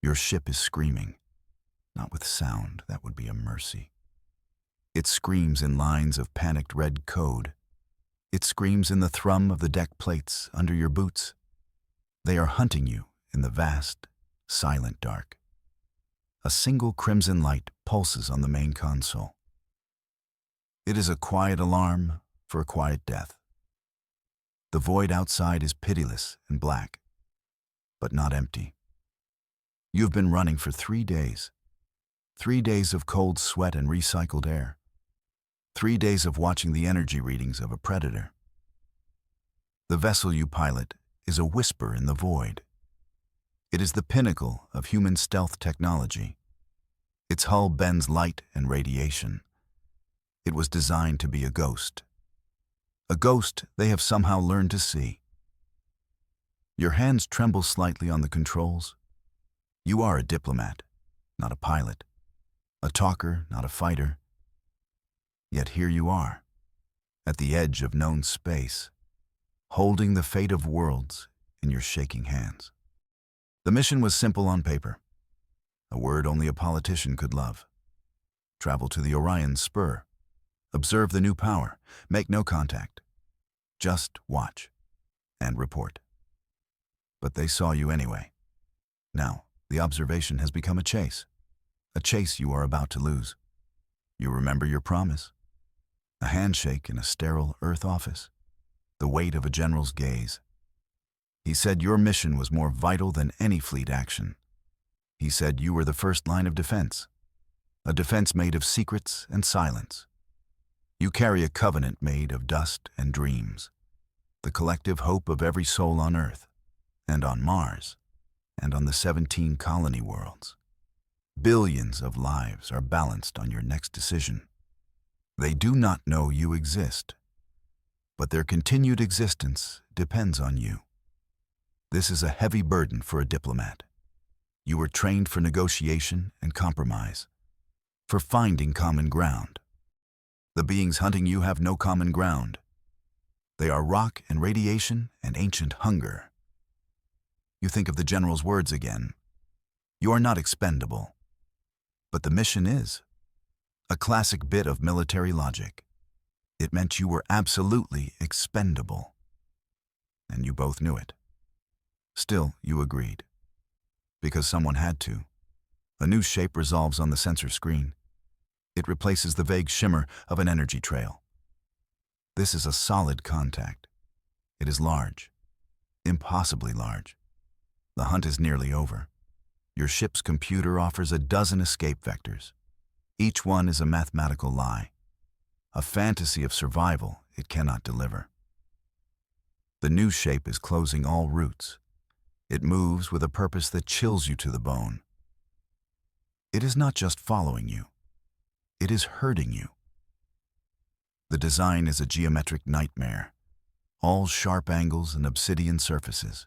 Your ship is screaming, not with sound, that would be a mercy. It screams in lines of panicked red code. It screams in the thrum of the deck plates under your boots. They are hunting you in the vast, silent dark. A single crimson light pulses on the main console. It is a quiet alarm for a quiet death. The void outside is pitiless and black, but not empty. You've been running for 3 days. 3 days of cold sweat and recycled air. 3 days of watching the energy readings of a predator. The vessel you pilot is a whisper in the void. It is the pinnacle of human stealth technology. Its hull bends light and radiation. It was designed to be a ghost. A ghost they have somehow learned to see. Your hands tremble slightly on the controls. You are a diplomat, not a pilot. A talker, not a fighter. Yet here you are, at the edge of known space, holding the fate of worlds in your shaking hands. The mission was simple on paper, a word only a politician could love. Travel to the Orion Spur, observe the new power, make no contact. Just watch and report. But they saw you anyway. Now, the observation has become a chase you are about to lose. You remember your promise. A handshake in a sterile Earth office, the weight of a general's gaze. He said your mission was more vital than any fleet action. He said you were the first line of defense, a defense made of secrets and silence. You carry a covenant made of dust and dreams, the collective hope of every soul on Earth, and on Mars, and on the 17 colony worlds. Billions of lives are balanced on your next decision. They do not know you exist, but their continued existence depends on you. This is a heavy burden for a diplomat. You were trained for negotiation and compromise, for finding common ground. The beings hunting you have no common ground. They are rock and radiation and ancient hunger. You think of the general's words again. You are not expendable. But the mission is. A classic bit of military logic. It meant you were absolutely expendable. And you both knew it. Still, you agreed. Because someone had to. A new shape resolves on the sensor screen. It replaces the vague shimmer of an energy trail. This is a solid contact. It is large. Impossibly large. The hunt is nearly over. Your ship's computer offers a dozen escape vectors. Each one is a mathematical lie, a fantasy of survival it cannot deliver. The new shape is closing all routes. It moves with a purpose that chills you to the bone. It is not just following you. It is hurting you. The design is a geometric nightmare, all sharp angles and obsidian surfaces.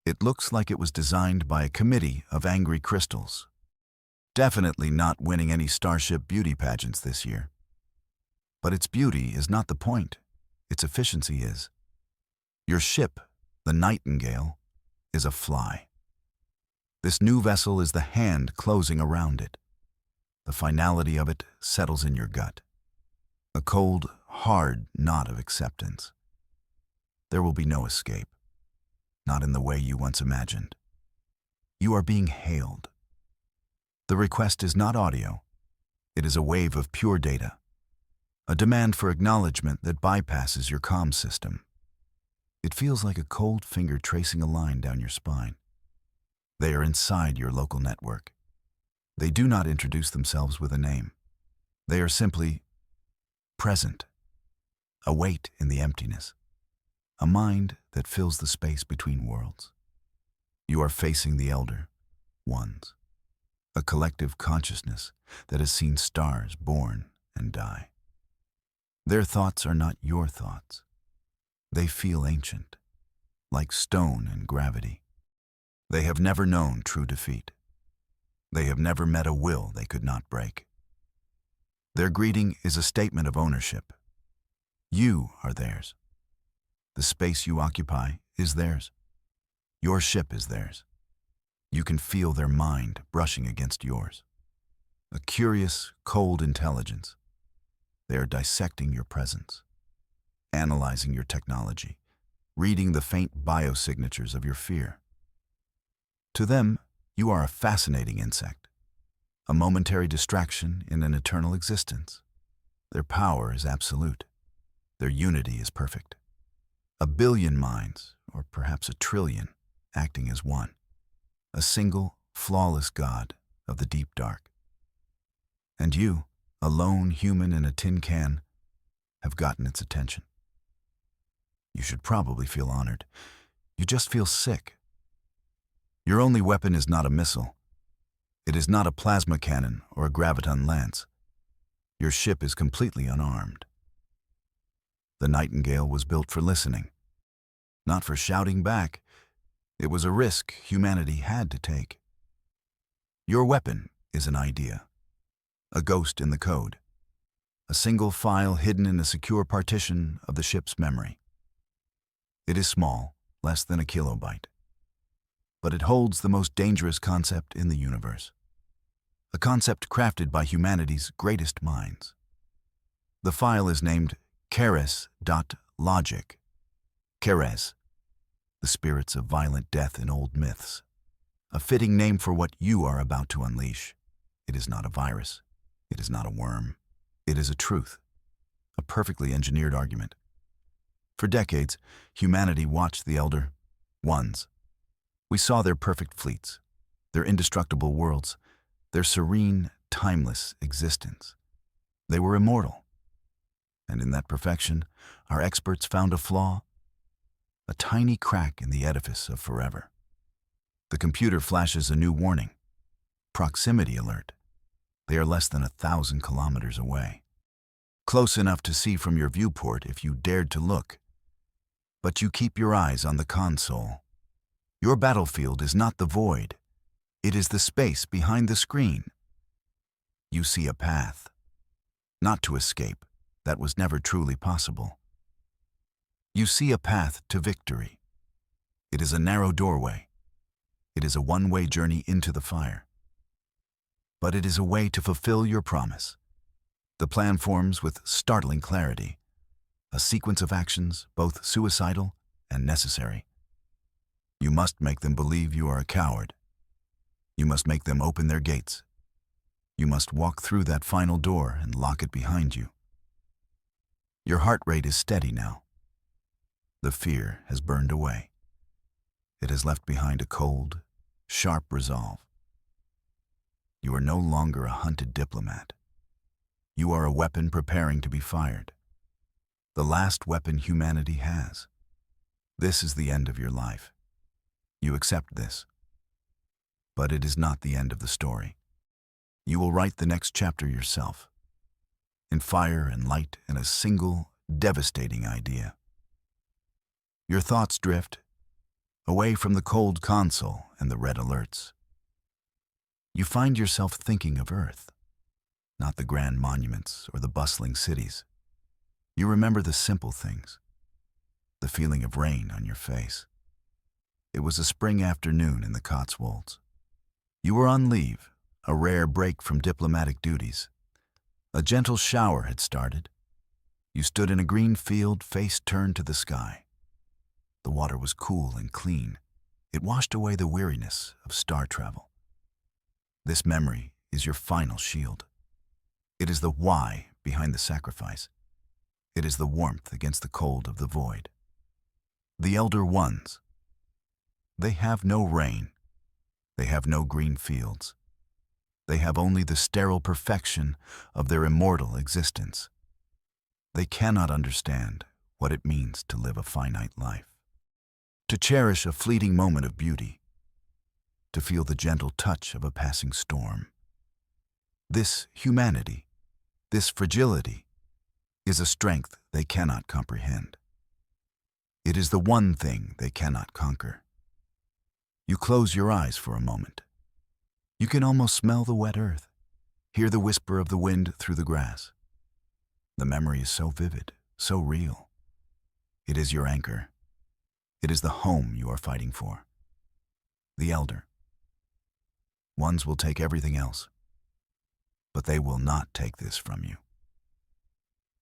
It looks like it was designed by a committee of angry crystals. Definitely not winning any Starship beauty pageants this year. But its beauty is not the point. Its efficiency is. Your ship, the Nightingale, is a fly. This new vessel is the hand closing around it. The finality of it settles in your gut. A cold, hard knot of acceptance. There will be no escape. Not in the way you once imagined. You are being hailed. The request is not audio. It is a wave of pure data. A demand for acknowledgement that bypasses your comm system. It feels like a cold finger tracing a line down your spine. They are inside your local network. They do not introduce themselves with a name. They are simply present. A weight in the emptiness. A mind that fills the space between worlds. You are facing the Elder Ones, a collective consciousness that has seen stars born and die. Their thoughts are not your thoughts. They feel ancient, like stone and gravity. They have never known true defeat. They have never met a will they could not break. Their greeting is a statement of ownership. You are theirs. The space you occupy is theirs. Your ship is theirs. You can feel their mind brushing against yours. A curious, cold intelligence. They are dissecting your presence, analyzing your technology, reading the faint biosignatures of your fear. To them, you are a fascinating insect, a momentary distraction in an eternal existence. Their power is absolute. Their unity is perfect. A billion minds, or perhaps a trillion, acting as one. A single, flawless God of the deep dark. And you, a lone human in a tin can, have gotten its attention. You should probably feel honored. You just feel sick. Your only weapon is not a missile. It is not a plasma cannon or a graviton lance. Your ship is completely unarmed. The Nightingale was built for listening, not for shouting back. It was a risk humanity had to take. Your weapon is an idea, a ghost in the code, a single file hidden in a secure partition of the ship's memory. It is small, less than a kilobyte, but it holds the most dangerous concept in the universe, a concept crafted by humanity's greatest minds. The file is named Keres.logic. Keres, the spirits of violent death in old myths. A fitting name for what you are about to unleash. It is not a virus. It is not a worm. It is a truth, a perfectly engineered argument. For decades, humanity watched the Elder Ones. We saw their perfect fleets, their indestructible worlds, their serene, timeless existence. They were immortal. And in that perfection, our experts found a flaw, a tiny crack in the edifice of forever. The computer flashes a new warning. Proximity alert. They are less than 1,000 kilometers away. Close enough to see from your viewport if you dared to look. But you keep your eyes on the console. Your battlefield is not the void. It is the space behind the screen. You see a path. Not to escape. That was never truly possible. You see a path to victory. It is a narrow doorway. It is a one-way journey into the fire. But it is a way to fulfill your promise. The plan forms with startling clarity, a sequence of actions both suicidal and necessary. You must make them believe you are a coward. You must make them open their gates. You must walk through that final door and lock it behind you. Your heart rate is steady now. The fear has burned away. It has left behind a cold, sharp resolve. You are no longer a hunted diplomat. You are a weapon preparing to be fired. The last weapon humanity has. This is the end of your life. You accept this. But it is not the end of the story. You will write the next chapter yourself, in fire and light and a single, devastating idea. Your thoughts drift away from the cold console and the red alerts. You find yourself thinking of Earth, not the grand monuments or the bustling cities. You remember the simple things, the feeling of rain on your face. It was a spring afternoon in the Cotswolds. You were on leave, a rare break from diplomatic duties. A gentle shower had started. You stood in a green field, face turned to the sky. The water was cool and clean. It washed away the weariness of star travel. This memory is your final shield. It is the why behind the sacrifice. It is the warmth against the cold of the void. The Elder Ones. They have no rain. They have no green fields. They have only the sterile perfection of their immortal existence. They cannot understand what it means to live a finite life, to cherish a fleeting moment of beauty, to feel the gentle touch of a passing storm. This humanity, this fragility, is a strength they cannot comprehend. It is the one thing they cannot conquer. You close your eyes for a moment. You can almost smell the wet earth, hear the whisper of the wind through the grass. The memory is so vivid, so real. It is your anchor. It is the home you are fighting for. The Elder. Ones will take everything else. But they will not take this from you.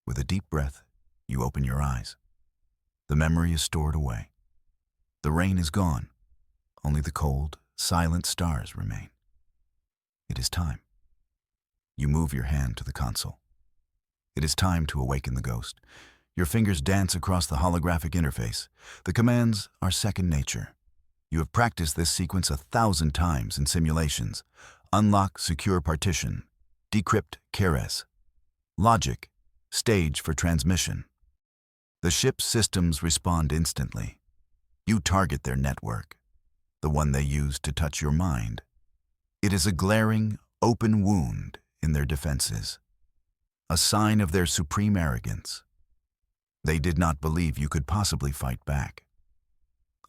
With a deep breath, you open your eyes. The memory is stored away. The rain is gone. Only the cold, silent stars remain. It is time. You move your hand to the console. It is time to awaken the ghost. Your fingers dance across the holographic interface. The commands are second nature. You have practiced this sequence 1,000 times in simulations. Unlock secure partition. Decrypt keres. Logic. Stage for transmission. The ship's systems respond instantly. You target their network, the one they use to touch your mind. It is a glaring, open wound in their defenses, a sign of their supreme arrogance. They did not believe you could possibly fight back.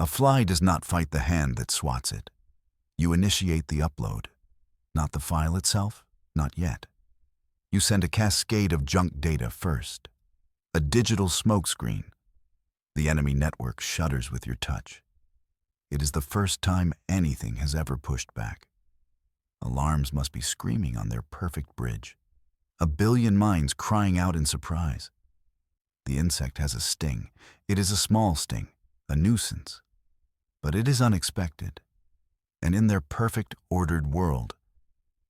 A fly does not fight the hand that swats it. You initiate the upload. Not the file itself, not yet. You send a cascade of junk data first. A digital smokescreen. The enemy network shudders with your touch. It is the first time anything has ever pushed back. Alarms must be screaming on their perfect bridge. A billion minds crying out in surprise. The insect has a sting. It is a small sting, a nuisance. But it is unexpected. And in their perfect, ordered world,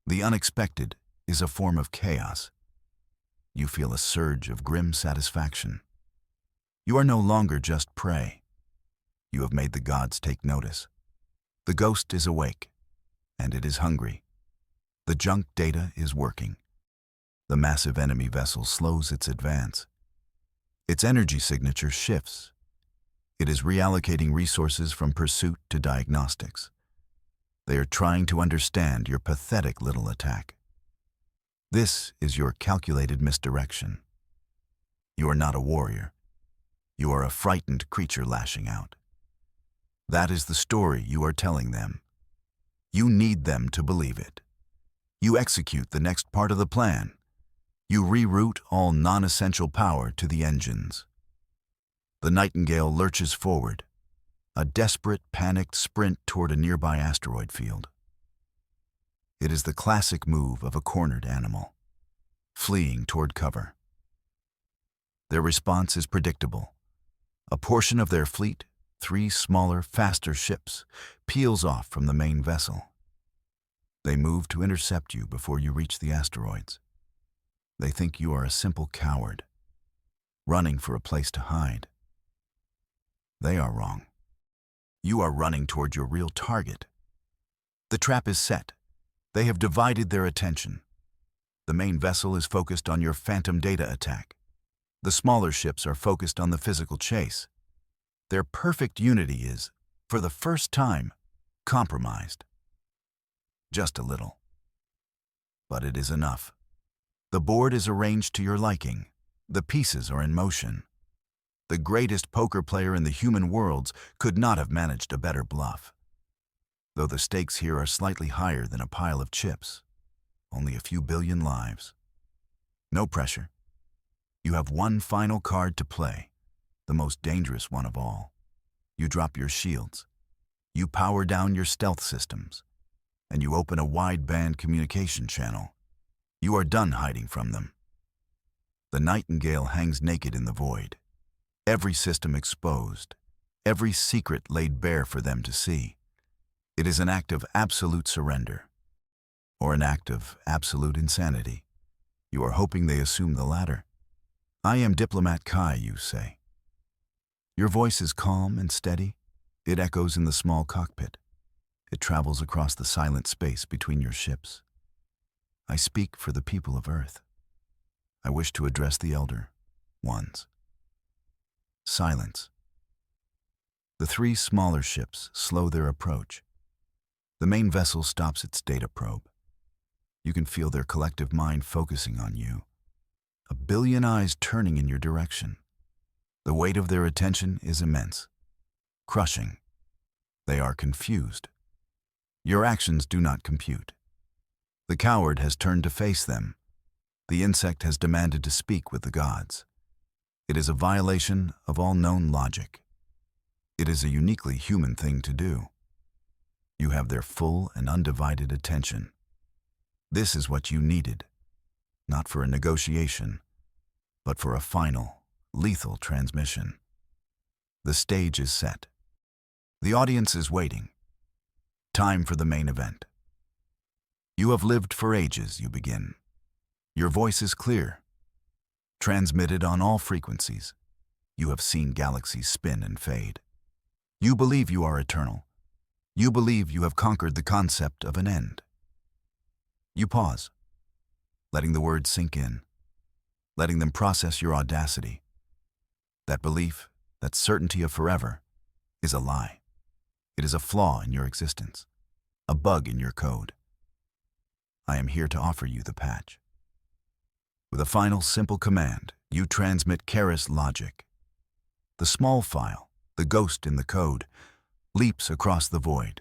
the unexpected is a form of chaos. You feel a surge of grim satisfaction. You are no longer just prey. You have made the gods take notice. The ghost is awake, and it is hungry. The junk data is working. The massive enemy vessel slows its advance. Its energy signature shifts. It is reallocating resources from pursuit to diagnostics. They are trying to understand your pathetic little attack. This is your calculated misdirection. You are not a warrior. You are a frightened creature lashing out. That is the story you are telling them. You need them to believe it. You execute the next part of the plan. You reroute all non-essential power to the engines. The Nightingale lurches forward, a desperate, panicked sprint toward a nearby asteroid field. It is the classic move of a cornered animal, fleeing toward cover. Their response is predictable. A portion of their fleet, 3 smaller, faster ships, peels off from the main vessel. They move to intercept you before you reach the asteroids. They think you are a simple coward, running for a place to hide. They are wrong. You are running toward your real target. The trap is set. They have divided their attention. The main vessel is focused on your phantom data attack. The smaller ships are focused on the physical chase. Their perfect unity is, for the first time, compromised. Just a little. But it is enough. The board is arranged to your liking. The pieces are in motion. The greatest poker player in the human worlds could not have managed a better bluff. Though the stakes here are slightly higher than a pile of chips. Only a few billion lives. No pressure. You have one final card to play, the most dangerous one of all. You drop your shields. You power down your stealth systems. And you open a wideband communication channel. You are done hiding from them. The Nightingale hangs naked in the void. Every system exposed. Every secret laid bare for them to see. It is an act of absolute surrender. Or an act of absolute insanity. You are hoping they assume the latter. I am Diplomat Kai, you say. Your voice is calm and steady. It echoes in the small cockpit. It travels across the silent space between your ships. I speak for the people of Earth. I wish to address the Elder Ones. Silence. The 3 smaller ships slow their approach. The main vessel stops its data probe. You can feel their collective mind focusing on you. A billion eyes turning in your direction. The weight of their attention is immense. Crushing. They are confused. Your actions do not compute. The coward has turned to face them. The insect has demanded to speak with the gods. It is a violation of all known logic. It is a uniquely human thing to do. You have their full and undivided attention. This is what you needed, not for a negotiation, but for a final, lethal transmission. The stage is set. The audience is waiting. Time for the main event. You have lived for ages, you begin. Your voice is clear, transmitted on all frequencies. You have seen galaxies spin and fade. You believe you are eternal. You believe you have conquered the concept of an end. You pause, letting the words sink in, letting them process your audacity. That belief, that certainty of forever, is a lie. It is a flaw in your existence, a bug in your code. I am here to offer you the patch. With a final simple command, you transmit Keras logic. The small file, the ghost in the code, leaps across the void.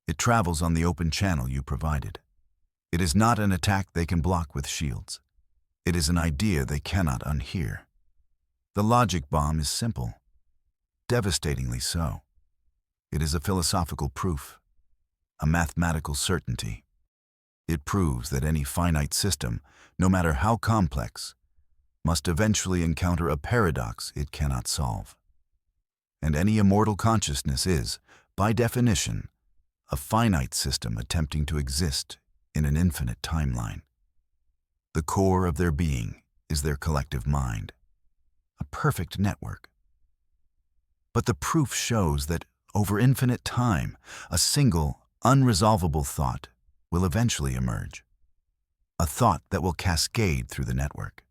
It travels on the open channel you provided. It is not an attack they can block with shields. It is an idea they cannot unhear. The logic bomb is simple, devastatingly so. It is a philosophical proof, a mathematical certainty. It proves that any finite system, no matter how complex, must eventually encounter a paradox it cannot solve. And any immortal consciousness is, by definition, a finite system attempting to exist in an infinite timeline. The core of their being is their collective mind, a perfect network. But the proof shows that over infinite time, a single, unresolvable thought will eventually emerge. A thought that will cascade through the network.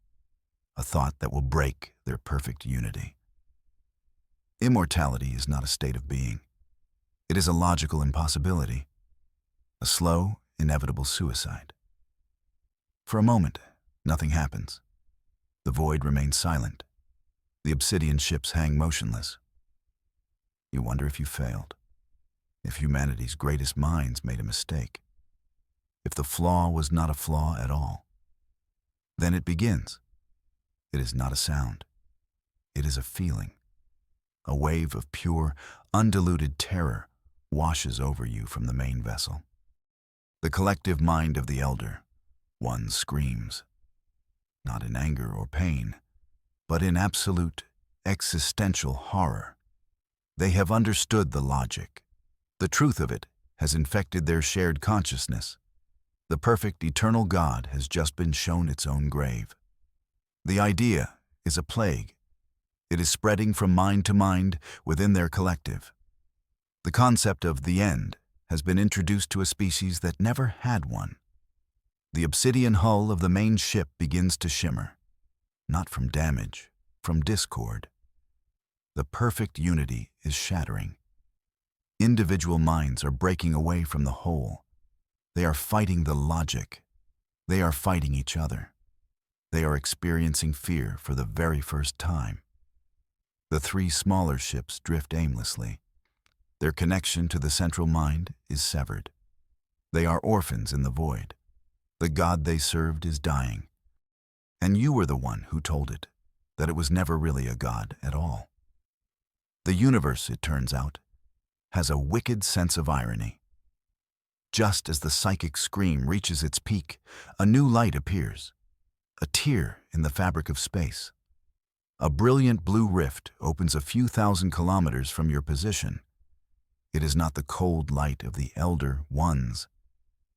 A thought that will break their perfect unity. Immortality is not a state of being. It is a logical impossibility. A slow, inevitable suicide. For a moment, nothing happens. The void remains silent. The obsidian ships hang motionless. You wonder if you failed. If humanity's greatest minds made a mistake. If the flaw was not a flaw at all. Then it begins. It is not a sound. It is a feeling. A wave of pure, undiluted terror washes over you from the main vessel. The collective mind of the Elder, one screams. Not in anger or pain, but in absolute, existential horror. They have understood the logic. The truth of it has infected their shared consciousness. The perfect, eternal God has just been shown its own grave. The idea is a plague. It is spreading from mind to mind within their collective. The concept of the end has been introduced to a species that never had one. The obsidian hull of the main ship begins to shimmer, not from damage, from discord. The perfect unity is shattering. Individual minds are breaking away from the whole. They are fighting the logic. They are fighting each other. They are experiencing fear for the very first time. The three smaller ships drift aimlessly. Their connection to the central mind is severed. They are orphans in the void. The God they served is dying. And you were the one who told it that it was never really a God at all. The universe, it turns out, has a wicked sense of irony. Just as the psychic scream reaches its peak, a new light appears, a tear in the fabric of space. A brilliant blue rift opens a few thousand kilometers from your position. It is not the cold light of the Elder Ones.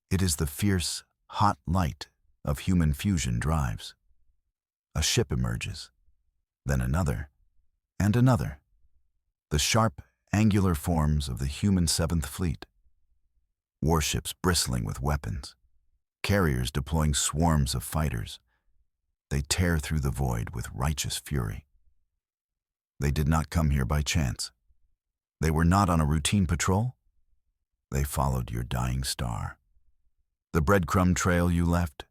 It is the fierce, hot light of human fusion drives. A ship emerges, then another, and another. The sharp, angular forms of the human Seventh Fleet. Warships bristling with weapons, carriers deploying swarms of fighters. They tear through the void with righteous fury. They did not come here by chance. They were not on a routine patrol. They followed your dying star. The breadcrumb trail you left,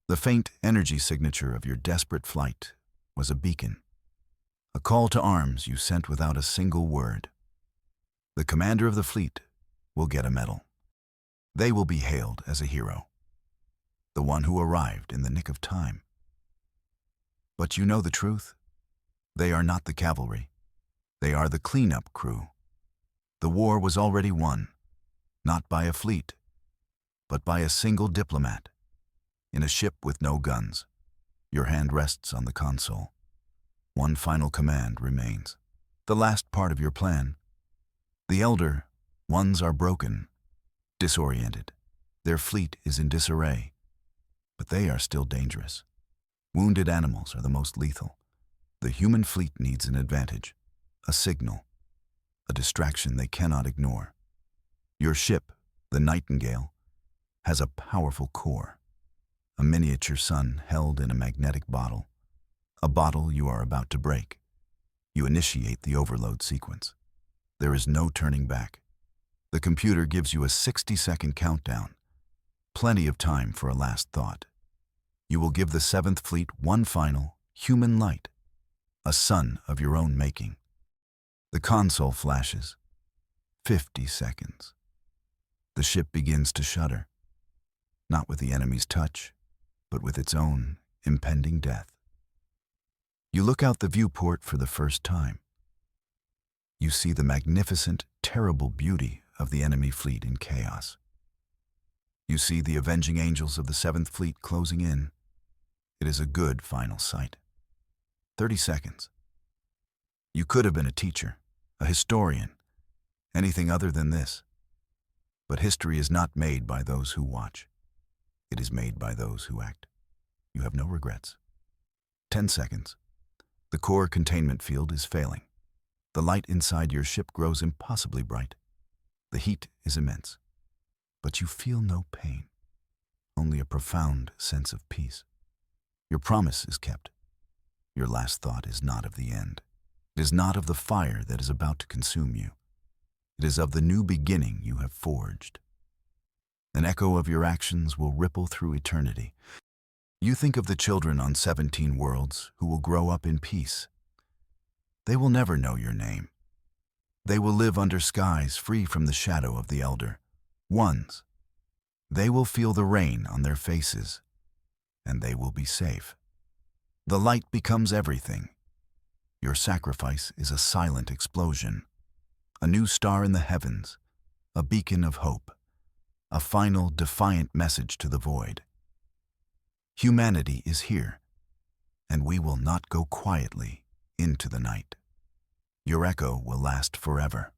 the faint energy signature of your desperate flight, was a beacon. A call to arms you sent without a single word. The commander of the fleet will get a medal. They will be hailed as a hero, the one who arrived in the nick of time. But you know the truth. They are not the cavalry. They are the cleanup crew. The war was already won. not by a fleet, but by a single diplomat, in a ship with no guns. Your hand rests on the console. One final command remains. The last part of your plan. The Elder Ones are broken, disoriented. Their fleet is in disarray, but they are still dangerous. Wounded animals are the most lethal. The human fleet needs an advantage, a signal, a distraction they cannot ignore. Your ship, the Nightingale, has a powerful core, a miniature sun held in a magnetic bottle, a bottle you are about to break. You initiate the overload sequence. There is no turning back. The computer gives you a 60-second countdown, plenty of time for a last thought. You will give the 7th Fleet one final, human light, a sun of your own making. The console flashes. 50 seconds. The ship begins to shudder, not with the enemy's touch, but with its own impending death. You look out the viewport for the first time. You see the magnificent, terrible beauty of the enemy fleet in chaos. You see the avenging angels of the 7th Fleet closing in. It is a good final sight. 30 seconds. You could have been a teacher, a historian, anything other than this. But history is not made by those who watch. It is made by those who act. You have no regrets. 10 seconds. The core containment field is failing. The light inside your ship grows impossibly bright. The heat is immense. But you feel no pain, only a profound sense of peace. Your promise is kept. Your last thought is not of the end. It is not of the fire that is about to consume you. It is of the new beginning you have forged. An echo of your actions will ripple through eternity. You think of the children on 17 worlds who will grow up in peace. They will never know your name. They will live under skies free from the shadow of the Elder Ones. They will feel the rain on their faces, and they will be safe. The light becomes everything. Your sacrifice is a silent explosion, a new star in the heavens, a beacon of hope, a final defiant message to the void. Humanity is here, and we will not go quietly into the night. Your echo will last forever.